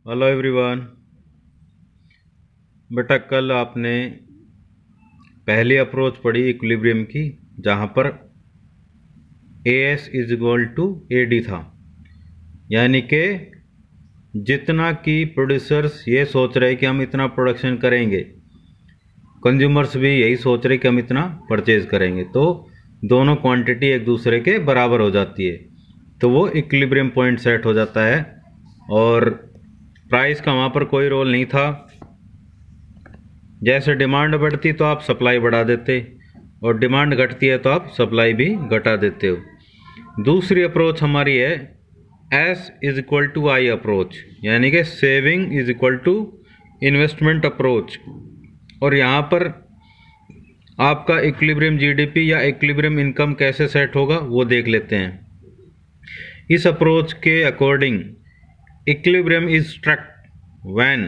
Hello everyone. बेटा कल आपने पहली अप्रोच पढ़ी इक्विलिब्रियम की, जहाँ पर AS is equal to AD था, यानी कि जितना कि प्रोड्यूसर्स ये सोच रहे कि हम इतना प्रोडक्शन करेंगे, कंज्यूमर्स भी यही सोच रहे कि हम इतना परचेज करेंगे, तो दोनों क्वांटिटी एक दूसरे के बराबर हो जाती है, तो वो इक्विलिब्रियम पॉइंट सेट हो जाता है। और प्राइस का वहाँ पर कोई रोल नहीं था। जैसे डिमांड बढ़ती तो आप सप्लाई बढ़ा देते, और डिमांड घटती है तो आप सप्लाई भी घटा देते हो। दूसरी अप्रोच हमारी है S is equal to I approach, यानी कि saving is equal to investment approach. और यहाँ पर आपका इक्विलिब्रियम GDP या इक्विलिब्रियम इनकम कैसे सेट होगा वो देख लेते हैं। इस अप्रोच के according equilibrium is struck when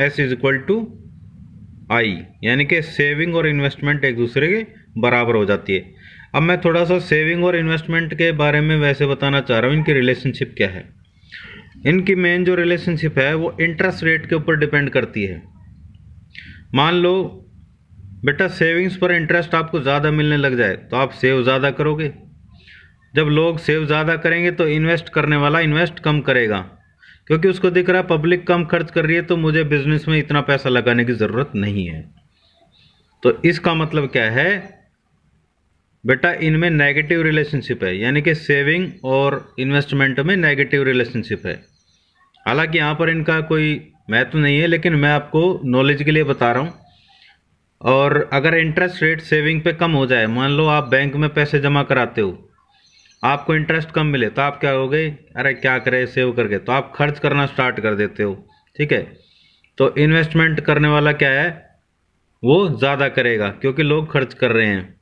S is equal to I, यानी कि सेविंग और इन्वेस्टमेंट एक दूसरे के बराबर हो जाती है। अब मैं थोड़ा सा सेविंग और इन्वेस्टमेंट के बारे में वैसे बताना चाह रहा हूँ, इनकी रिलेशनशिप क्या है। इनकी मेन जो रिलेशनशिप है वो इंटरेस्ट रेट के ऊपर डिपेंड करती है। मान लो बेटा सेविंग्स पर इंटरेस्ट आपको ज़्यादा मिलने लग जाए तो आप सेव ज़्यादा करोगे। जब लोग सेव ज़्यादा करेंगे तो इन्वेस्ट करने वाला इन्वेस्ट कम करेगा, क्योंकि उसको दिख रहा है पब्लिक कम खर्च कर रही है तो मुझे बिजनेस में इतना पैसा लगाने की ज़रूरत नहीं है। तो इसका मतलब क्या है बेटा, इनमें नेगेटिव रिलेशनशिप है, यानी कि सेविंग और इन्वेस्टमेंट में नेगेटिव रिलेशनशिप है। हालांकि यहाँ पर इनका कोई महत्व नहीं है, लेकिन मैं आपको नॉलेज के लिए बता रहा हूँ। और अगर इंटरेस्ट रेट सेविंग पे कम हो जाए, मान लो आप बैंक में पैसे जमा कराते हो, आपको इंटरेस्ट कम मिले तो आप क्या हो गए, अरे क्या करें सेव करके, तो आप खर्च करना स्टार्ट कर देते हो। ठीक है, तो इन्वेस्टमेंट करने वाला क्या है, वो ज़्यादा करेगा क्योंकि लोग खर्च कर रहे हैं।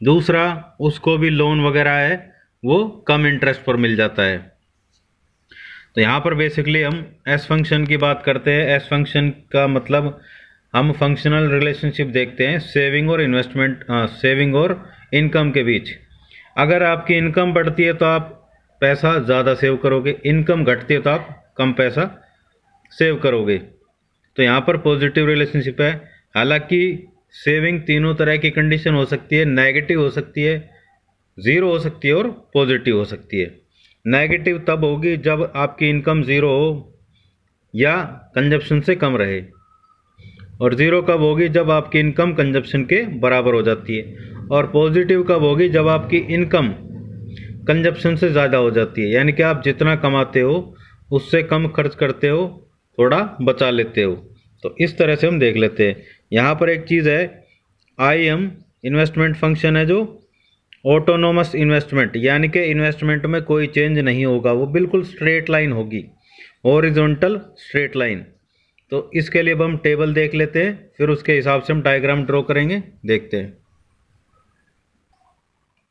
दूसरा, उसको भी लोन वगैरह है वो कम इंटरेस्ट पर मिल जाता है। तो यहाँ पर बेसिकली हम एस फंक्शन की बात करते हैं। एस फंक्शन का मतलब हम फंक्शनल रिलेशनशिप देखते हैं सेविंग और इन्वेस्टमेंट, सेविंग और इनकम के बीच। अगर आपकी इनकम बढ़ती है तो आप पैसा ज़्यादा सेव करोगे, इनकम घटती है तो आप कम पैसा सेव करोगे। तो यहाँ पर पॉजिटिव रिलेशनशिप है। हालांकि सेविंग तीनों तरह की कंडीशन हो सकती है, नेगेटिव हो सकती है, ज़ीरो हो सकती है और पॉजिटिव हो सकती है। नेगेटिव तब होगी जब आपकी इनकम ज़ीरो हो या कंजप्शन से कम रहे, और ज़ीरो कब होगी जब आपकी इनकम कंजप्शन के बराबर हो जाती है, और पॉजिटिव कब होगी जब आपकी इनकम कंजप्शन से ज़्यादा हो जाती है, यानी कि आप जितना कमाते हो उससे कम खर्च करते हो, थोड़ा बचा लेते हो। तो इस तरह से हम देख लेते हैं। यहाँ पर एक चीज़ है, IM इन्वेस्टमेंट फंक्शन है जो ऑटोनोमस इन्वेस्टमेंट, यानी कि इन्वेस्टमेंट में कोई चेंज नहीं होगा, वो बिल्कुल स्ट्रेट लाइन होगी, हॉरिजॉन्टल स्ट्रेट लाइन। तो इसके लिए अब हम टेबल देख लेते हैं, फिर उसके हिसाब से हम डायग्राम ड्रॉ करेंगे, देखते हैं।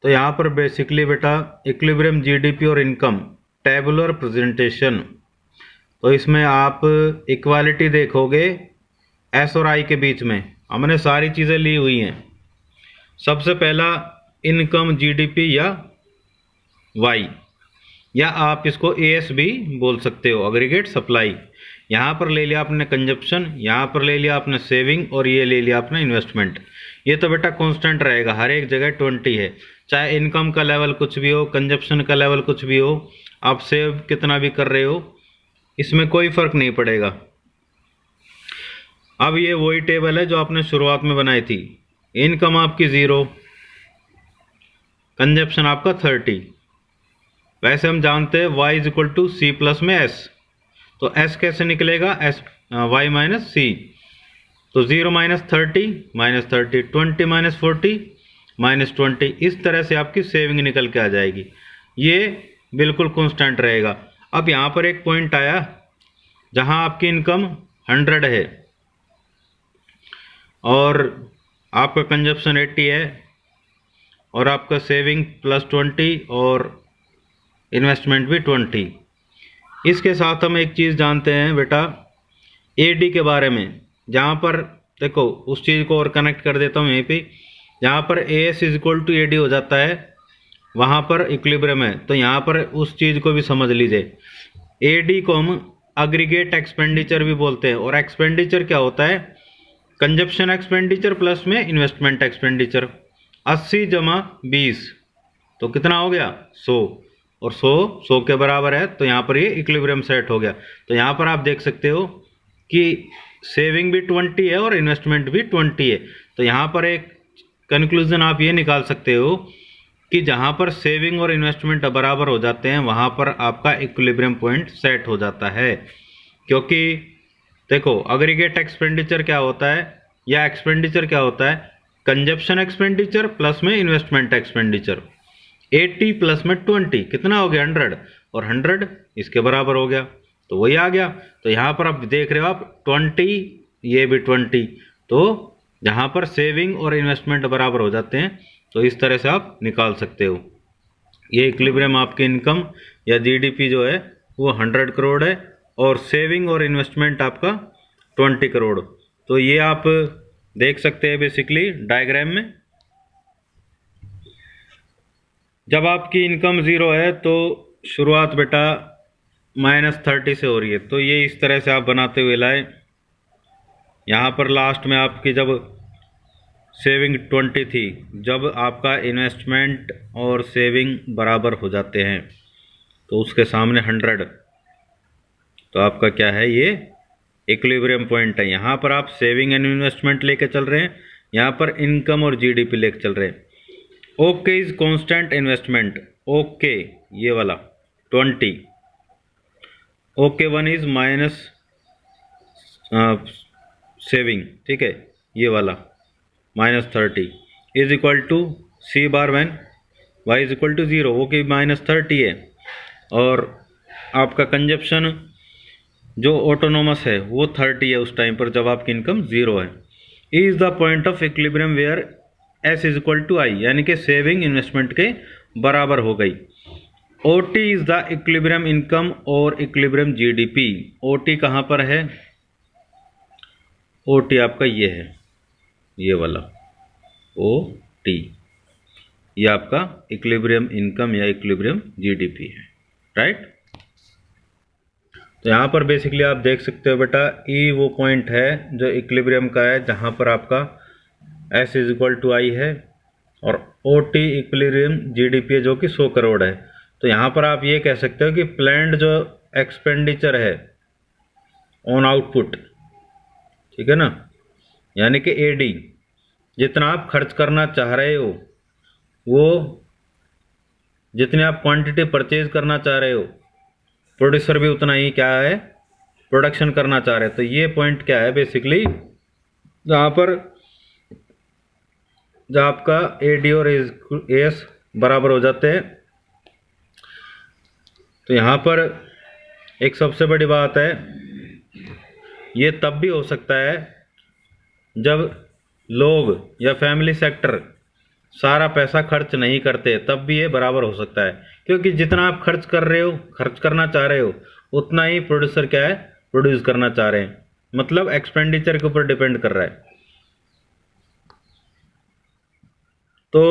तो यहाँ पर बेसिकली बेटा इक्विलिब्रियम GDP और इनकम टेबुलर प्रेजेंटेशन। तो इसमें आप इक्वालिटी देखोगे S और I के बीच में, हमने सारी चीज़ें ली हुई हैं। सबसे पहला इनकम GDP या Y, या आप इसको AS भी बोल सकते हो, एग्रीगेट सप्लाई। यहाँ पर ले लिया आपने कंजप्शन, यहाँ पर ले लिया आपने सेविंग, और ये ले लिया आपने इन्वेस्टमेंट। ये तो बेटा कांस्टेंट रहेगा, हर एक जगह 20 है, चाहे इनकम का लेवल कुछ भी हो, कंजप्शन का लेवल कुछ भी हो, आप सेव कितना भी कर रहे हो, इसमें कोई फर्क नहीं पड़ेगा। अब ये वही टेबल है जो आपने शुरुआत में बनाई थी। इनकम आपकी 0, कंजप्शन आपका 30। वैसे हम जानते हैं y is equal to C plus में S, तो S कैसे निकलेगा, y माइनस C। तो 0 माइनस 30 माइनस 30, 20 माइनस 40 माइनस 20, इस तरह से आपकी सेविंग निकल के आ जाएगी। ये बिल्कुल कांस्टेंट रहेगा। अब यहाँ पर एक पॉइंट आया जहाँ आपकी इनकम 100 है और आपका कंजप्शन 80 है, और आपका सेविंग प्लस 20 और इन्वेस्टमेंट भी 20। इसके साथ हम एक चीज़ जानते हैं बेटा AD के बारे में, जहाँ पर देखो उस चीज़ को और कनेक्ट कर देता हूँ यहीं पे। जहाँ पर AS is equal to AD हो जाता है वहाँ पर इक्विलिब्रियम है, तो यहाँ पर उस चीज़ को भी समझ लीजिए। AD को हम अग्रीगेट एक्सपेंडिचर भी बोलते हैं। और एक्सपेंडिचर क्या होता है? कंजप्शन एक्सपेंडिचर प्लस में इन्वेस्टमेंट एक्सपेंडिचर। 80 जमा 20 तो कितना हो गया? 100। और 100 के बराबर है, तो यहाँ पर ये इक्विलिब्रियम सेट हो गया। तो यहाँ पर आप देख सकते हो कि सेविंग भी 20 है और इन्वेस्टमेंट भी 20 है। तो यहाँ पर एक कंक्लूजन आप ये निकाल सकते हो कि जहाँ पर सेविंग और इन्वेस्टमेंट बराबर हो जाते हैं वहाँ पर आपका इक्विलिब्रियम पॉइंट सेट हो जाता है। क्योंकि देखो, अग्रीगेट एक्सपेंडिचर क्या होता है या एक्सपेंडिचर क्या होता है? कंजप्शन एक्सपेंडिचर प्लस में इन्वेस्टमेंट एक्सपेंडिचर। 80 प्लस में 20 कितना हो गया? 100। और 100 इसके बराबर हो गया, तो वही आ गया। तो यहाँ पर आप देख रहे हो आप 20, ये भी 20, तो यहाँ पर सेविंग और इन्वेस्टमेंट बराबर हो जाते हैं। तो इस तरह से आप निकाल सकते हो। ये इक्विलिब्रियम आपकी इनकम या जीडीपी जो है वो 100 करोड़ है और सेविंग और इन्वेस्टमेंट आपका 20 करोड़। तो ये आप देख सकते हैं बेसिकली डायग्राम में। जब आपकी इनकम 0 है तो शुरुआत बेटा -30 से हो रही है, तो ये इस तरह से आप बनाते हुए लाए। यहाँ पर लास्ट में आपकी जब सेविंग 20 थी, जब आपका इन्वेस्टमेंट और सेविंग बराबर हो जाते हैं तो उसके सामने 100, तो आपका क्या है? ये इक्विलिब्रियम पॉइंट है। यहाँ पर आप सेविंग एंड इन्वेस्टमेंट लेके चल रहे हैं, यहाँ पर इनकम और जीडीपी लेके चल रहे हैं। Okay is constant investment, okay ये वाला 20, ओके 1 इज माइनस सेविंग, ठीक है, ये वाला -30 is equal to C bar when Y is equal to 0, okay -30 है। और आपका कंजप्शन जो ऑटोनोमस है वो 30 है उस टाइम पर जब आपकी इनकम 0 है। E is the point of equilibrium where S is equal to I, यानी कि सेविंग इन्वेस्टमेंट के बराबर हो गई। OT is the equilibrium income और इक्विलिब्रियम जीडीपी। OT कहाँ पर है? OT आपका ये है, ये वाला OT, ये आपका इक्विलिब्रियम इनकम या इक्विलिब्रियम जीडीपी है, राइट। तो यहाँ पर बेसिकली आप देख सकते हो बेटा, E वो पॉइंट है जो इक्विलिब्रियम का है, जहाँ पर आपका S इज इक्वल टू आई है और OT इक्विलिब्रियम जीडीपी है जो कि 100 करोड़ है। तो यहाँ पर आप ये कह सकते हो कि प्लान्ड जो एक्सपेंडिचर है ऑन आउटपुट, ठीक है ना, यानी कि AD, जितना आप खर्च करना चाह रहे हो, वो जितनी आप क्वांटिटी परचेज करना चाह रहे हो, प्रोड्यूसर भी उतना ही क्या है? प्रोडक्शन करना चाह रहे हैं। तो ये पॉइंट क्या है बेसिकली, जहाँ पर जब आपका AD और AS बराबर हो जाते हैं। तो यहाँ पर एक सबसे बड़ी बात है, ये तब भी हो सकता है जब लोग या फैमिली सेक्टर सारा पैसा खर्च नहीं करते, तब भी ये बराबर हो सकता है। क्योंकि जितना आप खर्च कर रहे हो, खर्च करना चाह रहे हो, उतना ही प्रोड्यूसर क्या है? प्रोड्यूस करना चाह रहे हैं। मतलब एक्सपेंडिचर के ऊपर डिपेंड कर रहा है। तो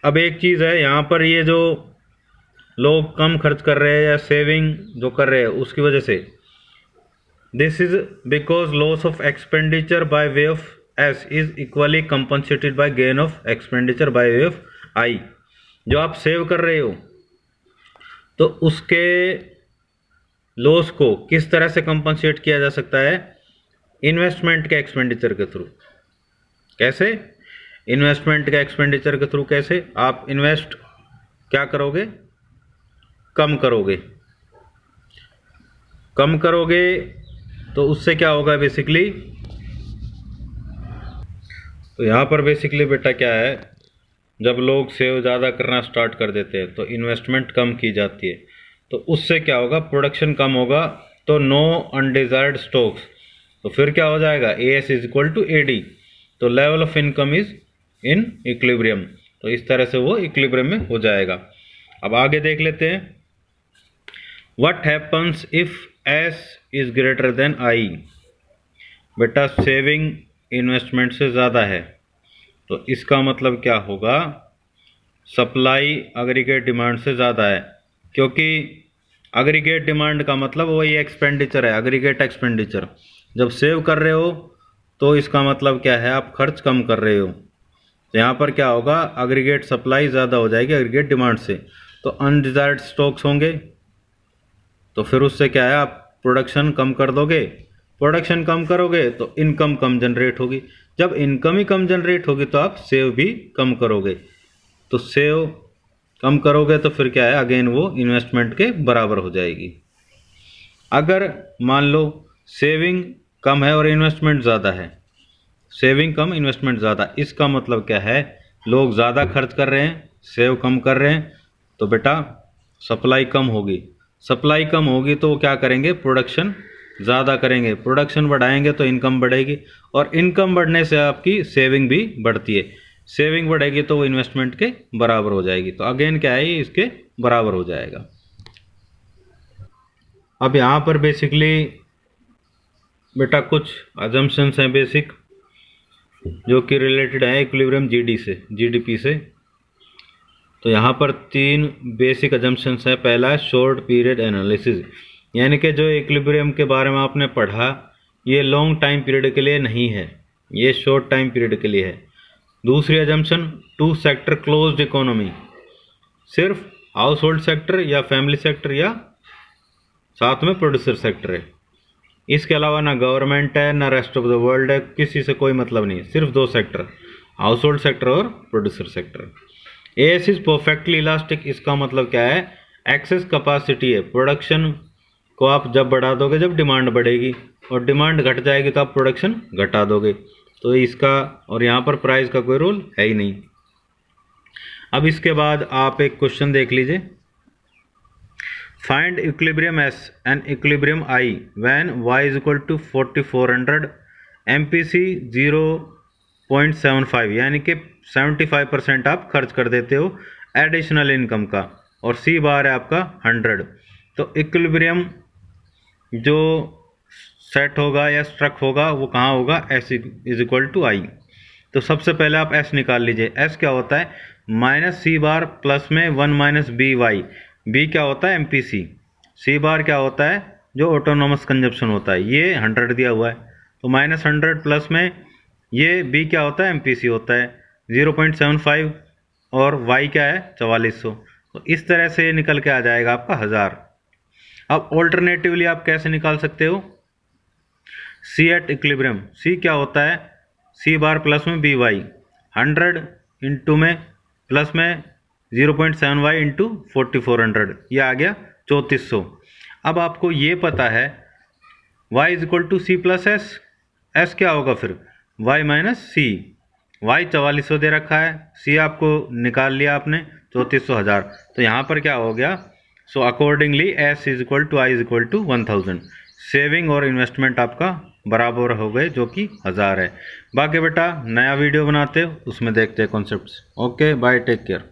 अब एक चीज़ है, यहाँ पर ये जो लोग कम खर्च कर रहे हैं या सेविंग जो कर रहे हैं उसकी वजह से, this is because loss of expenditure by way of S is equally compensated by gain of expenditure by way of I. जो आप सेव कर रहे हो तो उसके लॉस को किस तरह से कंपनसेट किया जा सकता है? इन्वेस्टमेंट के एक्सपेंडिचर के थ्रू। कैसे? इन्वेस्टमेंट के एक्सपेंडिचर के थ्रू कैसे? आप इन्वेस्ट क्या करोगे? कम करोगे। कम करोगे तो उससे क्या होगा बेसिकली? तो यहाँ पर बेसिकली बेटा क्या है, जब लोग सेव ज़्यादा करना स्टार्ट कर देते हैं तो इन्वेस्टमेंट कम की जाती है, तो उससे क्या होगा? प्रोडक्शन कम होगा, तो नो अनडिजायर्ड स्टॉक्स, तो फिर क्या हो जाएगा? AS is equal to AD, तो level of income is in equilibrium. तो इस तरह से वो इक्विलिब्रियम में हो जाएगा। अब आगे देख लेते हैं, what happens if S is greater than I। बेटा सेविंग इन्वेस्टमेंट से ज़्यादा है, तो इसका मतलब क्या होगा? सप्लाई एग्रीगेट डिमांड से ज़्यादा है, क्योंकि एग्रीगेट डिमांड का मतलब वही एक्सपेंडिचर है, एग्रीगेट एक्सपेंडिचर। जब सेव कर रहे हो तो इसका मतलब क्या है, आप खर्च कम कर रहे हो। तो यहाँ पर क्या होगा, एग्रीगेट सप्लाई ज़्यादा हो जाएगी एग्रीगेट डिमांड से, तो अनडिजायर्ड स्टॉक्स होंगे, तो फिर उससे क्या है, आप प्रोडक्शन कम कर दोगे। प्रोडक्शन कम करोगे तो इनकम कम जनरेट होगी। जब इनकम ही कम जनरेट होगी तो आप सेव भी कम करोगे। तो सेव कम करोगे तो फिर क्या है, अगेन वो इन्वेस्टमेंट के बराबर हो जाएगी। अगर मान लो सेविंग कम है और इन्वेस्टमेंट ज़्यादा है, सेविंग कम इन्वेस्टमेंट ज़्यादा, इसका मतलब क्या है, लोग ज़्यादा खर्च कर रहे हैं, सेव कम कर रहे हैं, तो बेटा सप्लाई कम होगी। सप्लाई कम होगी तो वो क्या करेंगे, प्रोडक्शन ज़्यादा करेंगे, प्रोडक्शन बढ़ाएंगे तो इनकम बढ़ेगी, और इनकम बढ़ने से आपकी सेविंग भी बढ़ती है। सेविंग बढ़ेगी तो वो इन्वेस्टमेंट के बराबर हो जाएगी, तो अगेन क्या है, इसके बराबर हो जाएगा। अब यहाँ पर बेसिकली बेटा कुछ अजम्पशंस हैं बेसिक, जो कि रिलेटेड है इक्विलिब्रियम जीडीपी से। तो यहाँ पर 3 बेसिक अजम्पशंस है। पहला है शॉर्ट पीरियड एनालिसिस, यानी कि जो इक्विलिब्रियम के बारे में आपने पढ़ा, ये लॉन्ग टाइम पीरियड के लिए नहीं है, ये शॉर्ट टाइम पीरियड के लिए है। दूसरी अजम्पशन, 2 सेक्टर क्लोज्ड इकोनॉमी, सिर्फ हाउस होल्ड सेक्टर या फैमिली सेक्टर या साथ में प्रोड्यूसर सेक्टर है, इसके अलावा ना गवर्नमेंट है ना रेस्ट ऑफ द वर्ल्ड है, किसी से कोई मतलब नहीं, सिर्फ 2 सेक्टर, हाउस होल्ड सेक्टर और producer sector. As is perfectly elastic, इसका मतलब क्या है, एक्सेस कैपेसिटी है, प्रोडक्शन को आप जब बढ़ा दोगे जब डिमांड बढ़ेगी, और डिमांड घट जाएगी तो आप प्रोडक्शन घटा दोगे, तो इसका, और यहाँ पर प्राइस का कोई रोल है ही नहीं। अब इसके बाद आप एक क्वेश्चन देख लीजिए, find equilibrium S and equilibrium I when y is equal to 4400, MPC 0.75, यानी कि 75% आप खर्च कर देते हो एडिशनल इनकम का, और C बार है आपका 100। तो इक्विलिब्रियम जो सेट होगा या स्ट्रक होगा वो कहाँ होगा, S इज इक्वल टू आई। तो सबसे पहले आप S निकाल लीजिए। S क्या होता है, माइनस C बार प्लस में 1 माइनस बी वाई। बी क्या होता है, MPC। C बार क्या होता है, जो ऑटोनोमस कंजप्शन होता है, ये 100 दिया हुआ है, तो माइनस 100 प्लस में ये B क्या होता है, MPC होता है 0.75, और Y क्या है 4400। तो इस तरह से ये निकल के आ जाएगा आपका 1000। अब ऑल्टरनेटिवली आप कैसे निकाल सकते हो, C एट इक्विलिब्रियम, C क्या होता है, C बार प्लस में बी वाई, 100 इंटू में प्लस में 0.7y इंटू 4400, ये आ गया 3400। अब आपको ये पता है y is equal to C plus S, S क्या होगा फिर y माइनस सी, y 4400 दे रखा है, c आपको निकाल लिया आपने 3400, 1000। तो यहाँ पर क्या हो गया, so accordingly s is equal to I is equal to 1000। Saving और इन्वेस्टमेंट आपका बराबर हो गए, जो कि 1000 है। बाकी बेटा नया वीडियो बनाते हो उसमें देखते हैं concepts. Okay bye, take care.